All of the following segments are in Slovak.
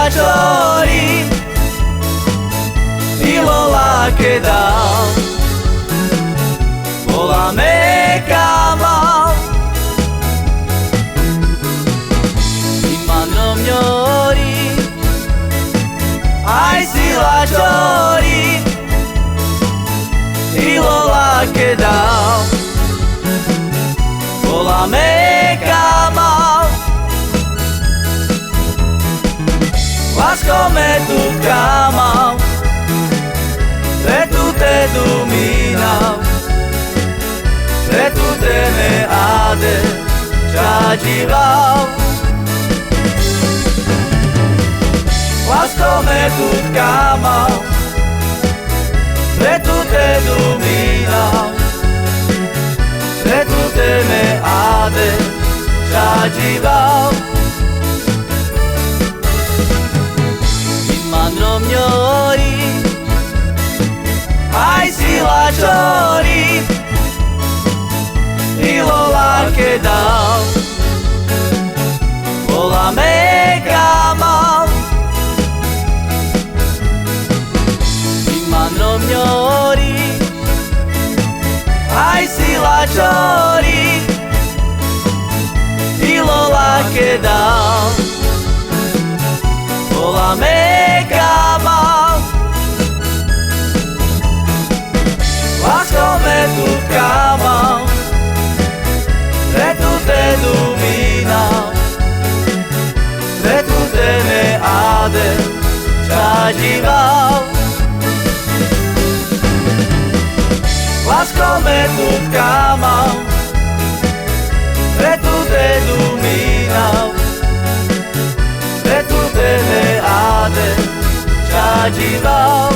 chori Ilola che dal Volame kamal Imanom nyori Ai sila chori Ilola che dal Volame kamal Lásko me tu kamal Pre tu te dominam Pre tu te me ade Čađival Lásko me tu kamal Pre tu te dominam Pre tu te me ade Čađival Imandrom njori Ai sila chori Ilola che dal Volame kamal Imandrom njori Ai sila chori Ilola che dal Volame kamal Lásko me tu kamal Pre tu te dominam Pre tu te me ade Čađival Lásko me tu kamal Pre tu te dominam Pre tu te me ade Čađival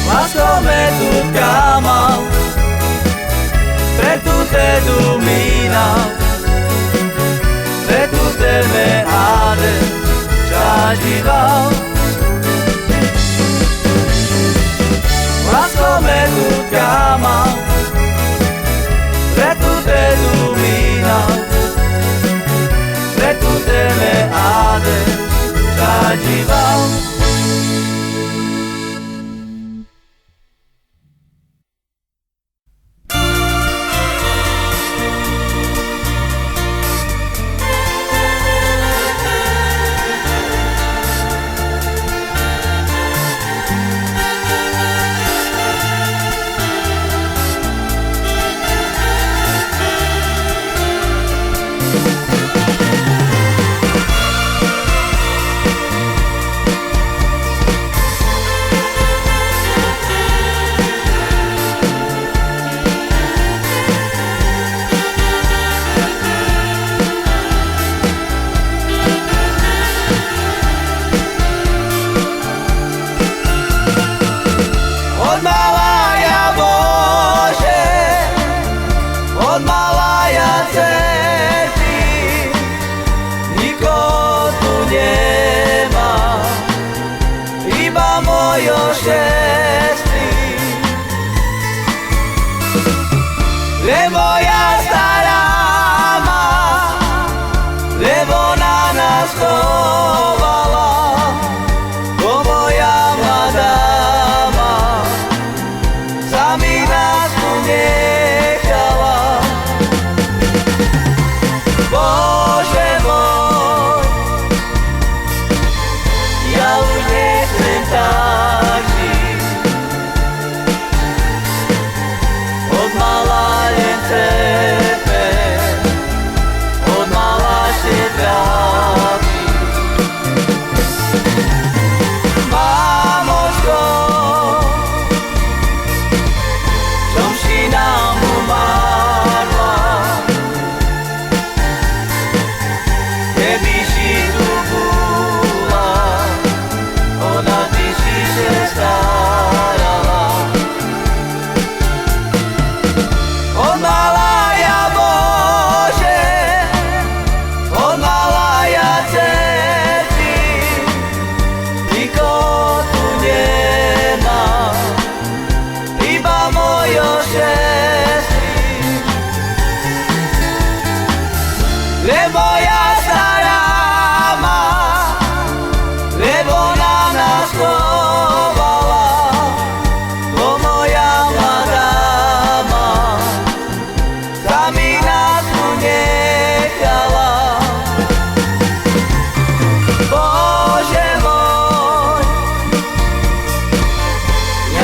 Lásko me tu kamal Pre tu te dominam Pre tu te me ade Čađival Lásko me tu kamal Pre tu te dominam Pre tu te me ade Čađival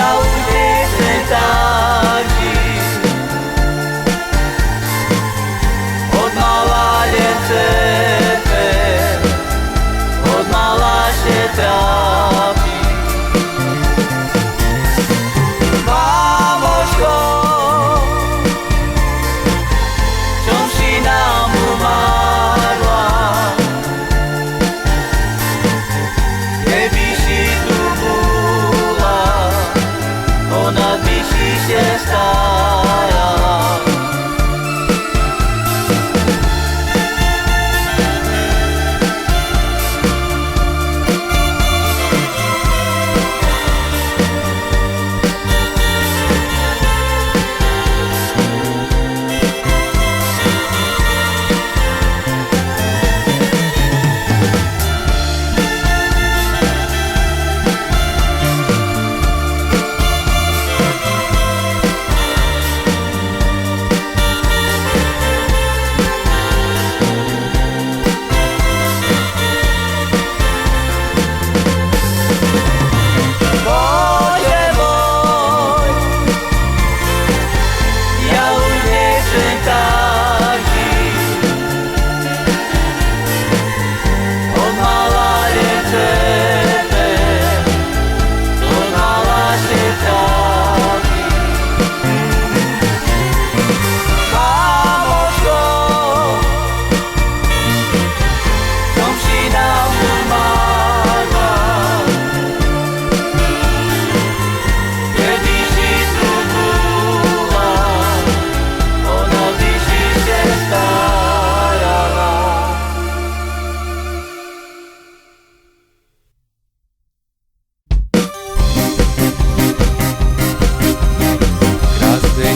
Ja už nechcem tak žiť. Od mala len tebe, od mala się trafi. Mamoško, čom si nám umarla, keby si tu bola, ona by si się starala.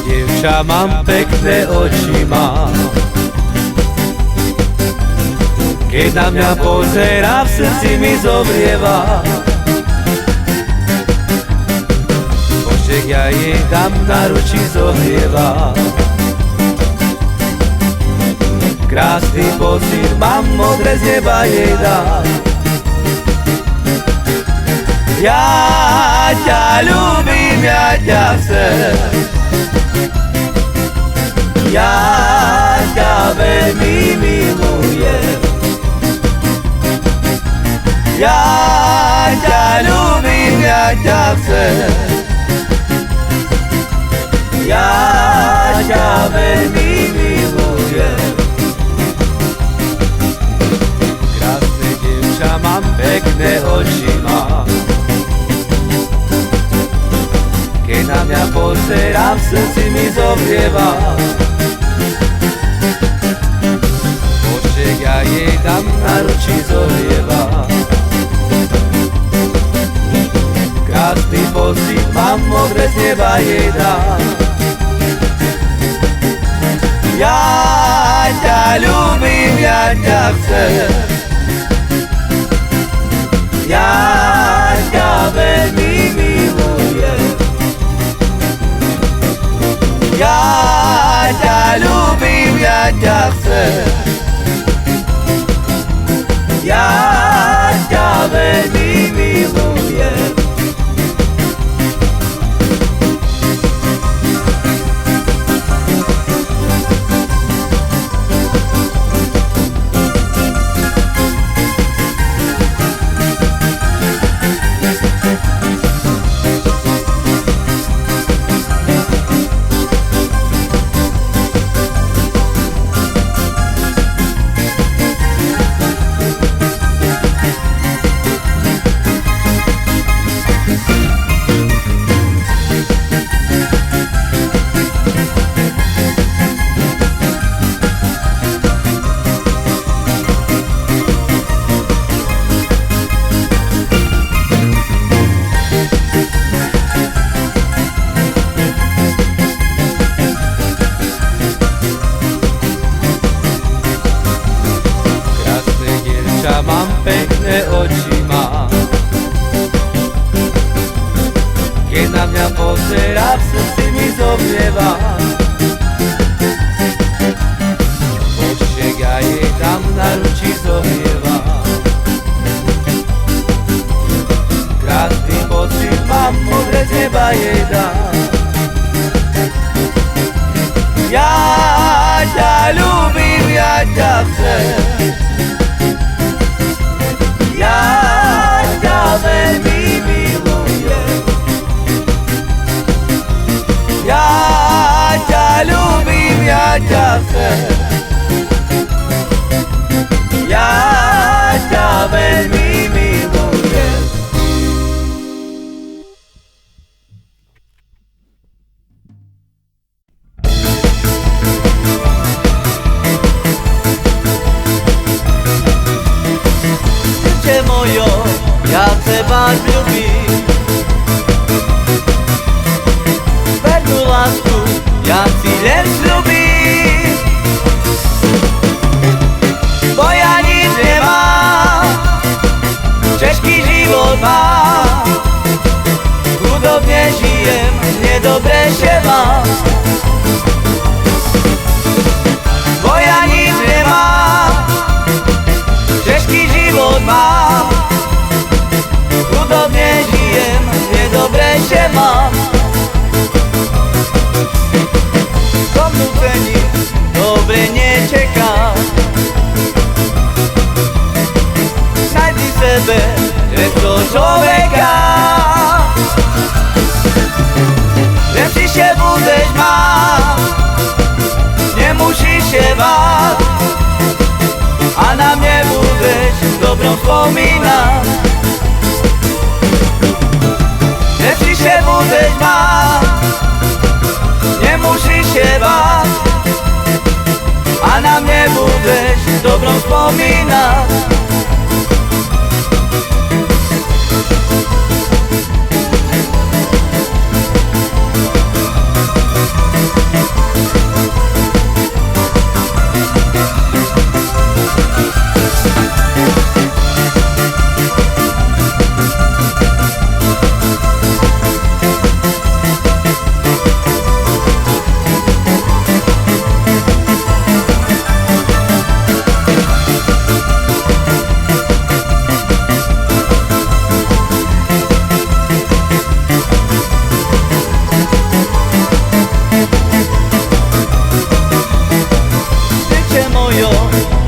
Dievča, mám pekné oči, mám. Keď na mňa pozerá, v srdci mi zomrieva. Božek, ja jej dám na ruči zohrieva. Krásny pocit mám, modré z neba jej dám. Ja ťa ľúbim, ja ťa chcem. Ja ťa veľmi milujem. Ja ťa ľúbim, ja ťa chcem. Ja ťa veľmi milujem. Krásne dievča, mám pekné oči, mám. Keď na mňa pozerá, v srdci mi zomrieva. Božek, ja jej dám na ruči zohrieva. Krásny pocit mám, modré z neba jej dám. Ja ťa ľúbim, ja ťa chcem. Ja ťa veľmi milujem. Ja ťa ľúbim, ja ťa chcem. Ja ťa veľmi milujem. Mám pekné oči, mám. Keď na mňa pozerá, v srdci mi zomrieva. Božek, ja jej dám na ruči zohrieva. Krásny pocit mám. mám modré z neba jej dám. Ja ťa ľúbim, ja ťa chcem, ja ťa veľmi milujem. Ja ťa ľúbim, ja ťa chcem, ja ťa veľmi milujem. Dziewczę mojo, ja teba ľúbim, vernú lásku ja si len sľúbim, bo ja nič nemám, český život mám, chudobne žijem, nedobre še mám, bo ja nič nemám, český život mám, chudobne žijem, nedobre še mám. Pomnúcení dobre nečeká, nájdi sebe lepšieho človeka, lepšie budeš mať, nemusíš się báť a na mne budeš dobrom spomínať. Lepšie budeš mať, nemusíš się báť a na mne budeš dobrom spomínať.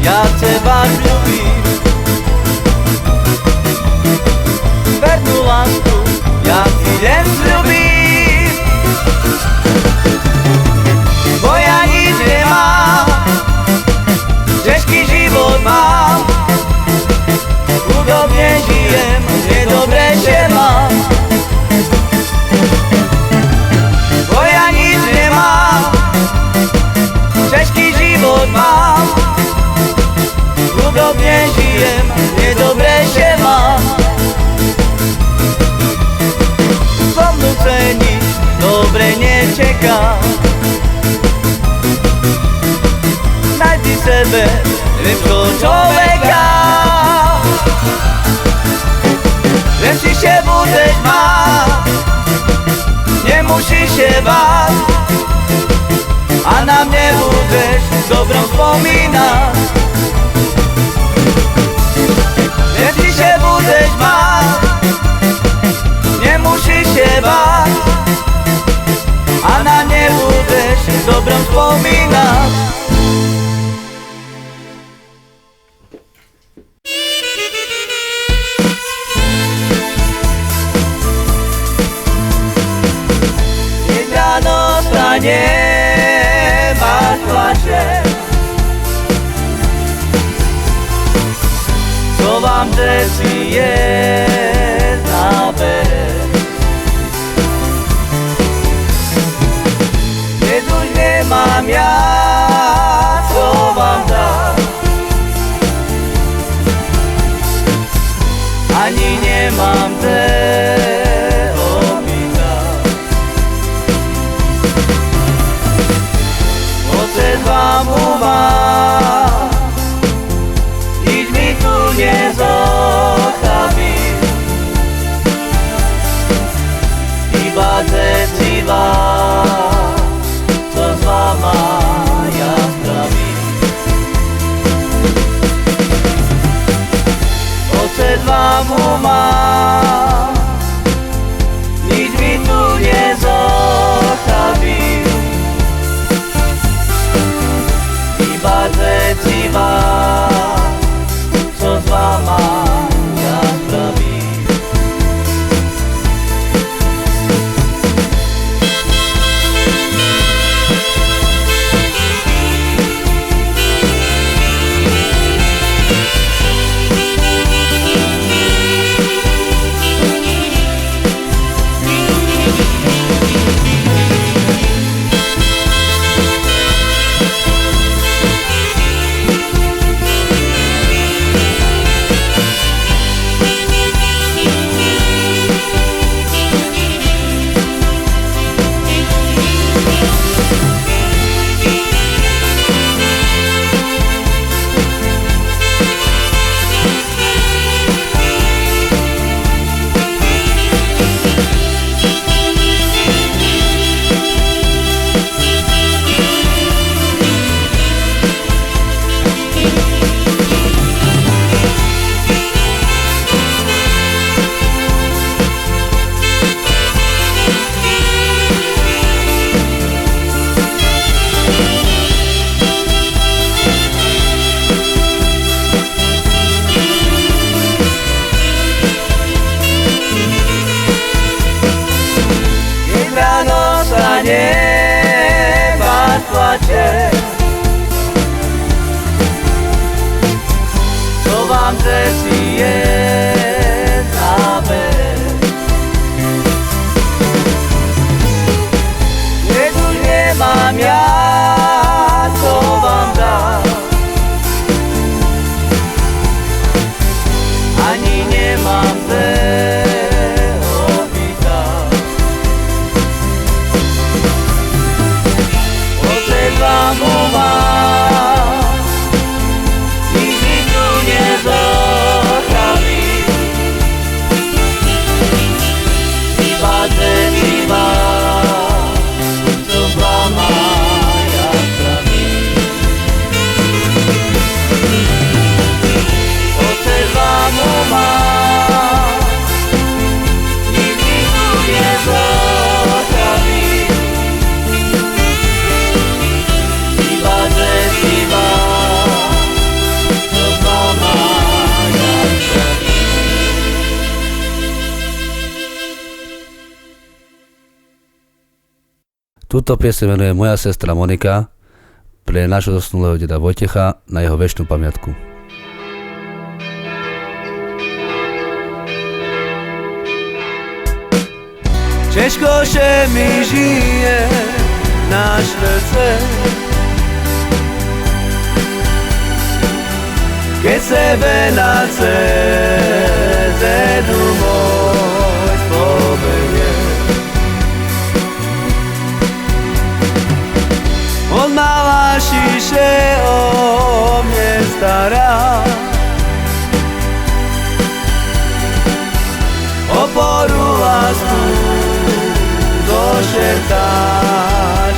Ja teba ľúbim, vernú lásku ja si len sľúbim, bo ja nič nemám, ťažký život mám, chudobne žijem, nedobre še mám, bo ja nič nemám, ťažký život mám, chudobne žijem, nedobre še mám. Pomnúcení dobre nečeká, nájdi sebe lepšieho človeka, lepšie budeš mať, nemusíš się báť a na mne budeš dobrom spomínať. Lepšie budeš mať, nemusíš się báť a na mne budeš dobrom spomínať. Keď ráno stane, máš plače, co vám desi je nabere. Keď už nemám ja, co vám dám, ani nemám te opýtať. Otec vám uvám, nič mi tu nezostaví, iba deti vás, co s vama neba plače. To vám všetci je záber. Keď už nemám ja, co vám dám, ani nemám zlého pýtať. Otec vám umám, nikdy tu nezochaví, iba deti vám, čo vám ja praví. Otec vám umám, nikdy tu nezochaví, iba deti vám, čo vám ja praví. Túto pieseň venuje moja sestra Monika pre nášho zosnulého deda Vojtecha na jeho večnú pamiatku. Ciężko się mi żyje na serce, keď sebe na cezedu môj spomenie. On mała się o mnie stará, oporu lásku do šerta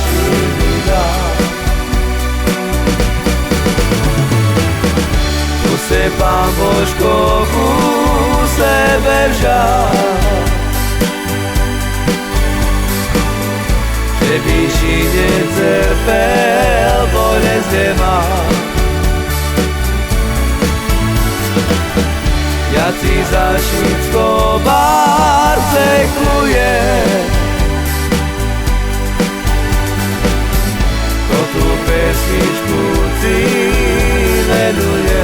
šivida. Tu se Pán Božko ku sebe vzal, že by si netrpel bolesť nemá. Ja si za Švýcko barce kluje, kto tú pesničku si venuje.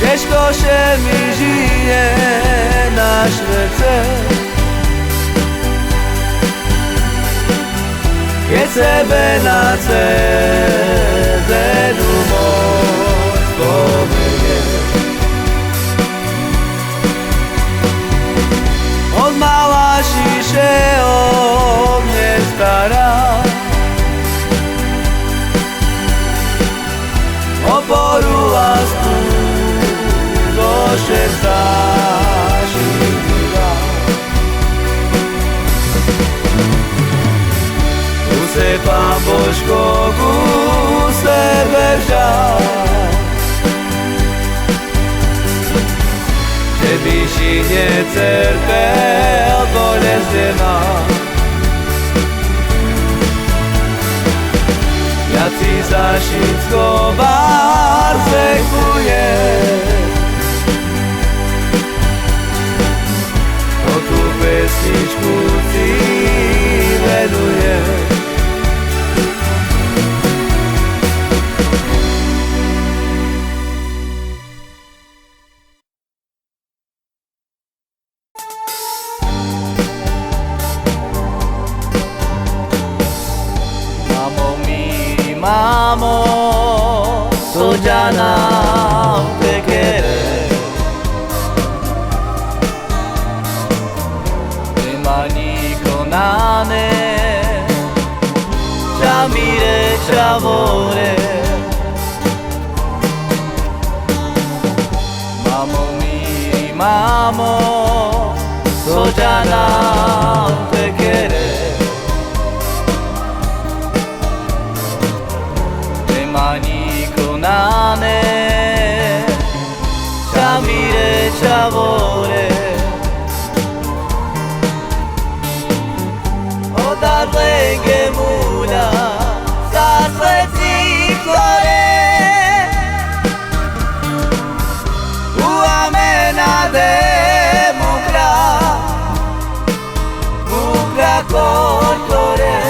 Ciężko się mi żyje na serce, keď sebe na cezedu môj spomenie. On mala šiše o mne stará, oporu lásku do šerta šivida. Tu se Pán Božko ku sebe vzal, že by si netrpel bolesť nemá. Ja si za Švýcko barce kluje, kto tú pesničku si miluje. Mamo, to ťa naupekere. Nema niko nane, ťa mire, ťa vore. Mamo, to ťa naupekere. Niko nane, ťa mire, ťa vore. Odadlenge múľa za sleci klore. Uamena de mukra korkore.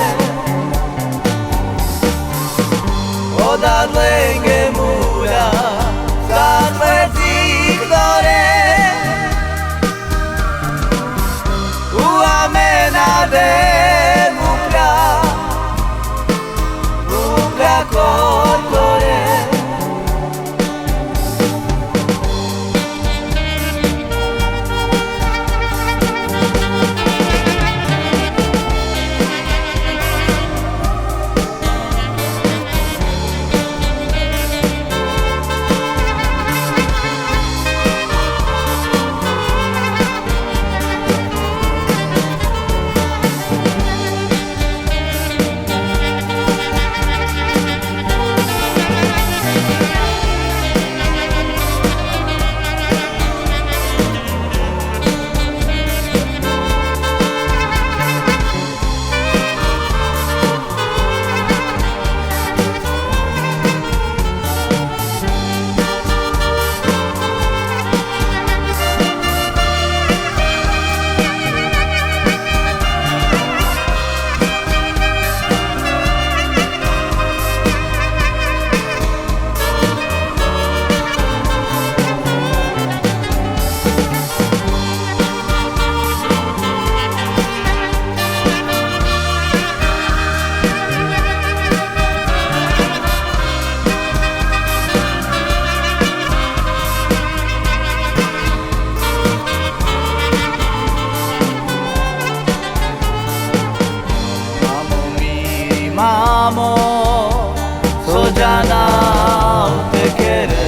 Odadlenge múľa za sleci klore. Uamena de mukra korkore. Mamo, to ťa naupekere.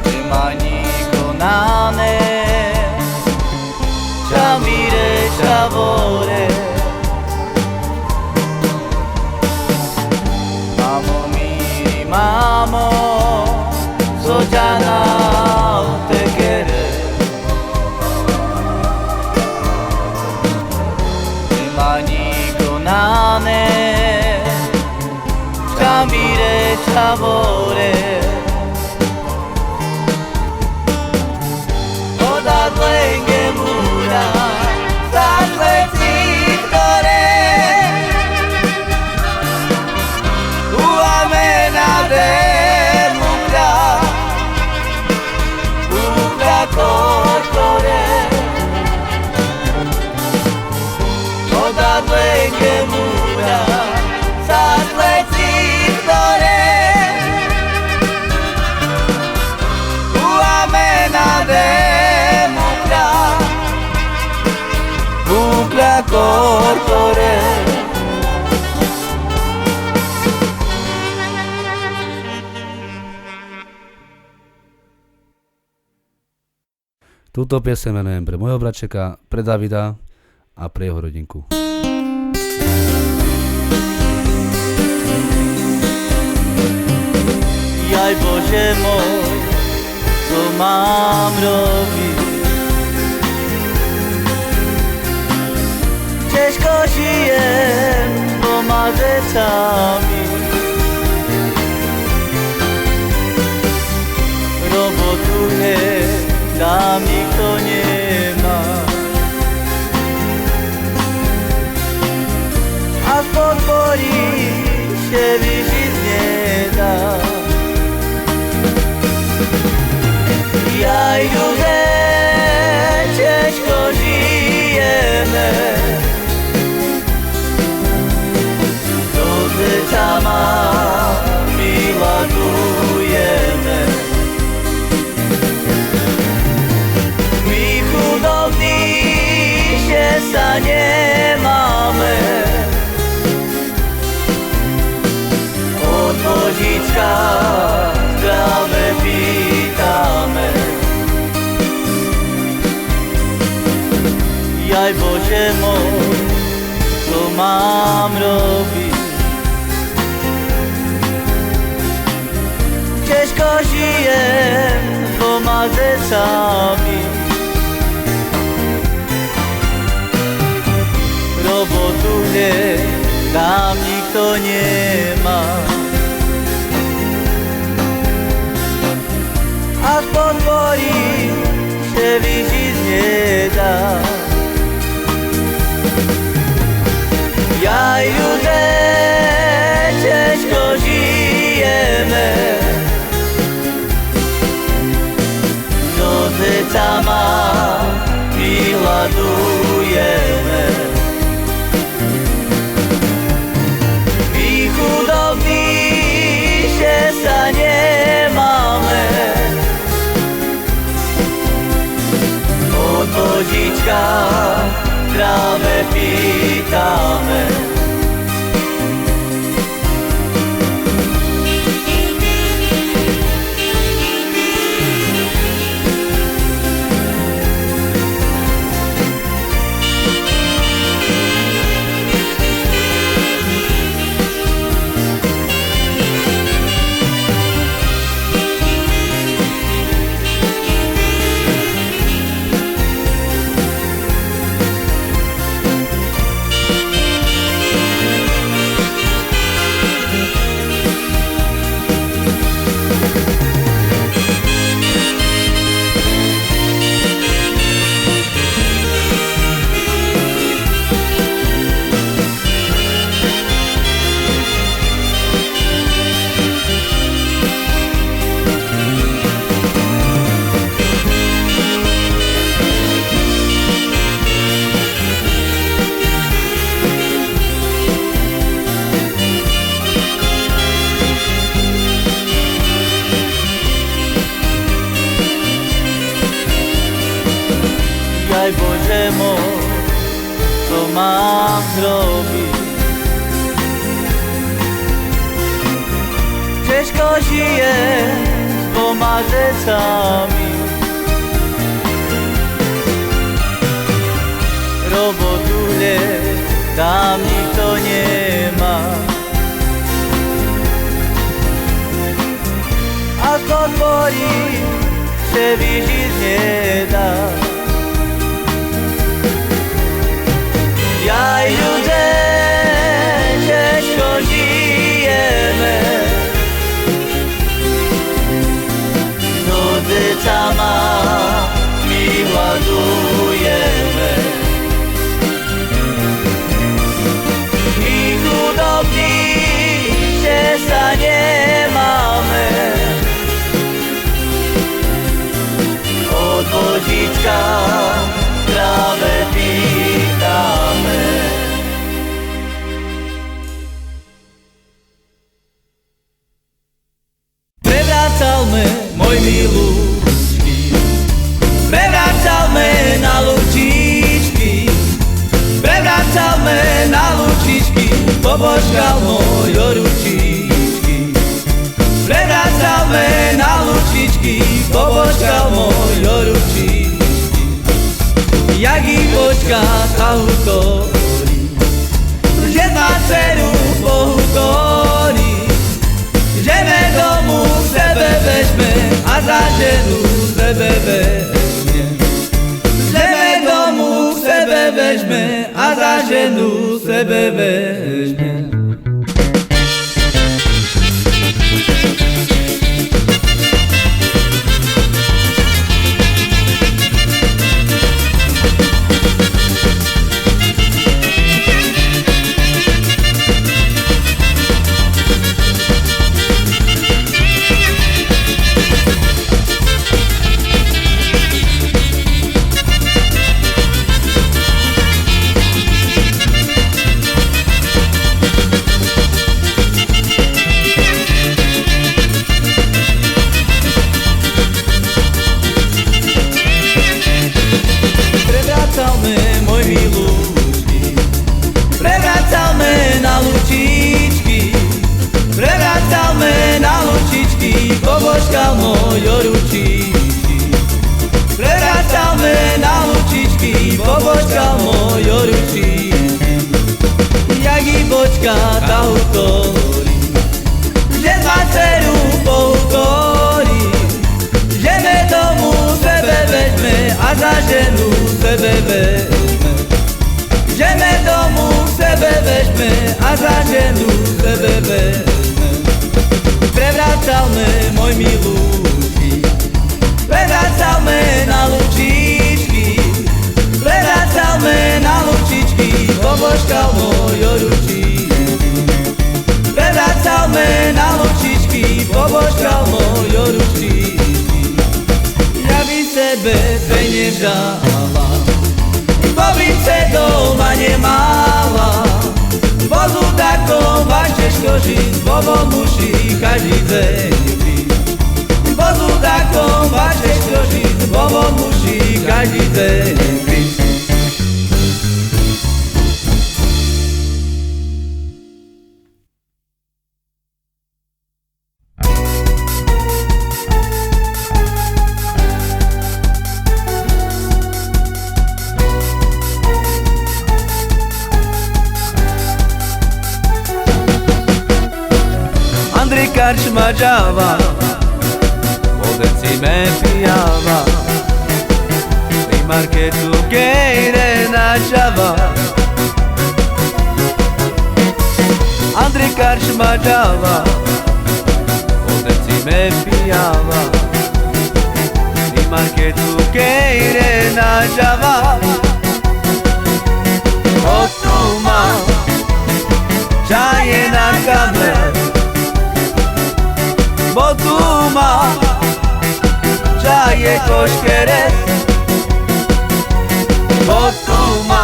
Nema niko nane, ťa mire, ťa vore. Mamo, to ťa naupekere. Niko nane, ťa mire, ťa vore. Odadlenge múľa za sleci klore. Uamena de mukra korkore. Odadlenge múľa za sleci klore. Uamena de mukra korkore. Túto pieseň venujem pre môjho bratčeka, pre Davida a pre jeho rodinku. Jaj Bože môj, co mám robiť? Ťažko žijem dvoma decami. Robotu dám nikto nemá. podporí, že vyžiť nedá. Jaj, ľudé, ťažko žijeme, do zeca má miladujeme. My chudobní, že sa nemáme, od Božička zdravé pýtame. Jaj Bože môj, čo mám robiť? Ťažko žijem s dvoma zecami, robotu tam nikto nemá. A podporí, že vyžiť nedá. Jaj, ľudé, ťažko žijeme, do zeca má vyhľadujeme. My chudobní, že sa nemáme, od Božička práve pýtame. Jaj Bože môj, čo mám zrobiť? Ťažko žijem s dvoma zecami, robotu tam nikto nemá. A podporí, že vyžiť nedá. Jaj, ľudé, ťažko žijeme, do zeca má vyhľadujeme. My chudobní, že sa nemáme, od Božička práve pýtame. Prevrácalme, môj milúčky, prevrácalme na lučičky, prevrácalme na lučičky, pobožkal môj ručičky. Prevrácalme na lučičky, pobožkal môj ručičky. Jak i počká sa hutorí, že má dceru Bohu korí, že me domu k sebe vežme a za ženu sebe vežme. Že me domu k sebe vežme a za ženu sebe vežme. a za ženu sebe vezme. Žeme domu sebe vežme a za ženu sebe vezme. Prevracal-me, môj milúčky, prevracal-me na lučičky, prevracal-me na lučičky, pobožkal mojo ručičky. Prevracal-me na lučičky, pobožkal mojo ručičky. Ja by sebe nevžala, bobice doma nemala, vozu takom váš Češko žiť, bobom muši každý deň piť. Vozu takom váš Češko žiť, bobom muši každý deň piť. Karčma džava, odeci me pijava, pri marketu gejre načava. Andri karčma džava, odeci me pijava, pri marketu gejre načava. Otuma, čaje na kamer, Botuma, čaje koškere. Botuma,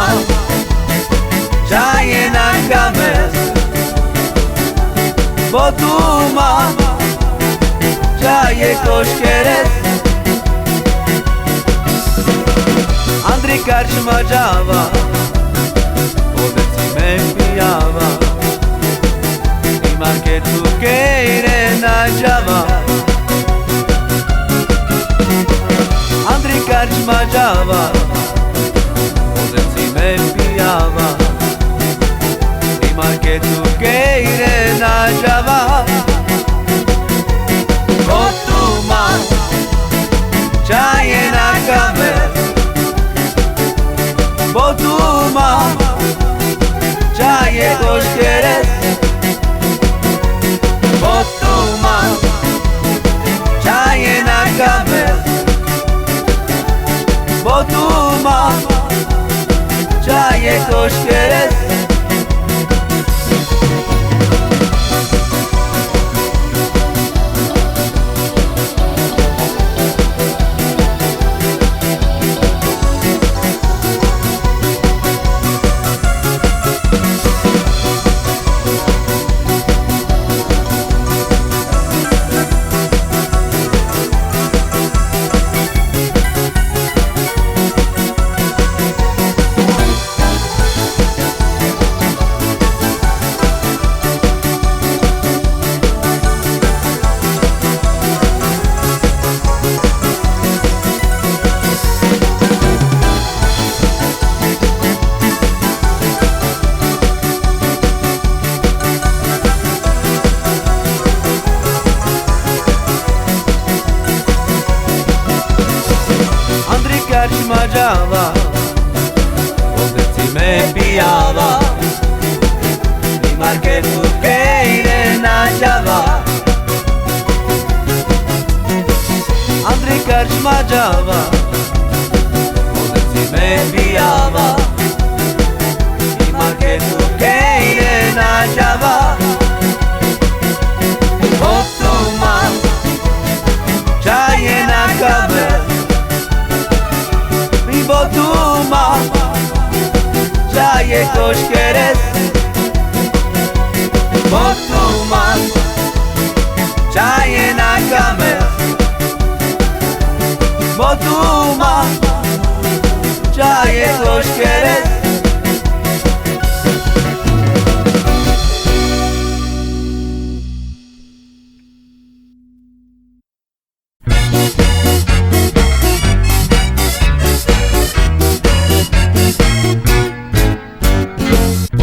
čaje na kamer. Botuma, čaje koškere. Andri karčma džava, odeci me pijava, i marketu kejre načava. Andri karčma džava, odeci me pijava, i marketu kejre načava. Botuma, čaje na kamer. Botuma, čaje koškere. Botuma, čaje na kamer. Botuma, čaje koškere. Karčma džava, odeci me pijava, i marketu kejre načava. Andri karčma džava, odeci me pijava, i marketu kejre načava. Botuma, čaje na kamer. Botuma, čaje koškere. Botuma, čaje na kamer. Botuma, čaje koškere.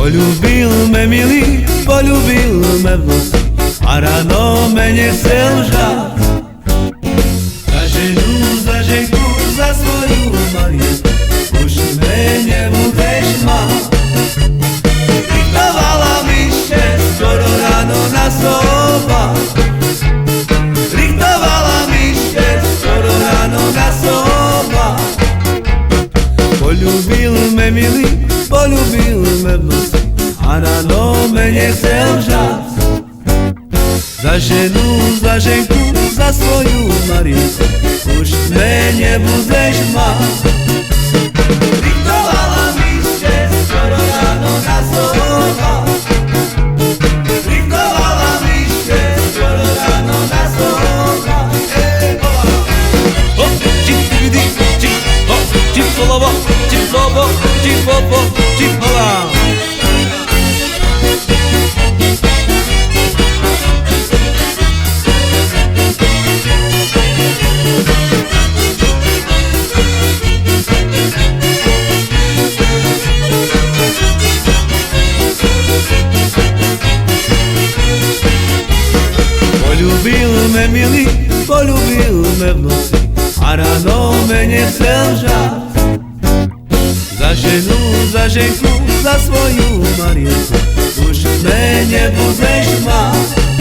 Poljubil me milý, poljubil me v noci, a ráno me nechcel žať. Za ženu, za ženku, za svoju me milý, polúbil me v noci a ráno me nechcel žať. Za ženu, za ženku, za svoju Marieku už me nebudeš mať. Diktovala mi ešte skoro ráno na slova. Diktovala mi ešte skoro ráno na slova. Hop, čip, vidi, čip, hop, čip, lobo, čip, lobo, čip, lobo, čip, lobo. Polúbil me milý, polúbil me v noci a ráno me nechcel žať. Za ženu, za ženku, za svoju Marieku už me nebudeš mať.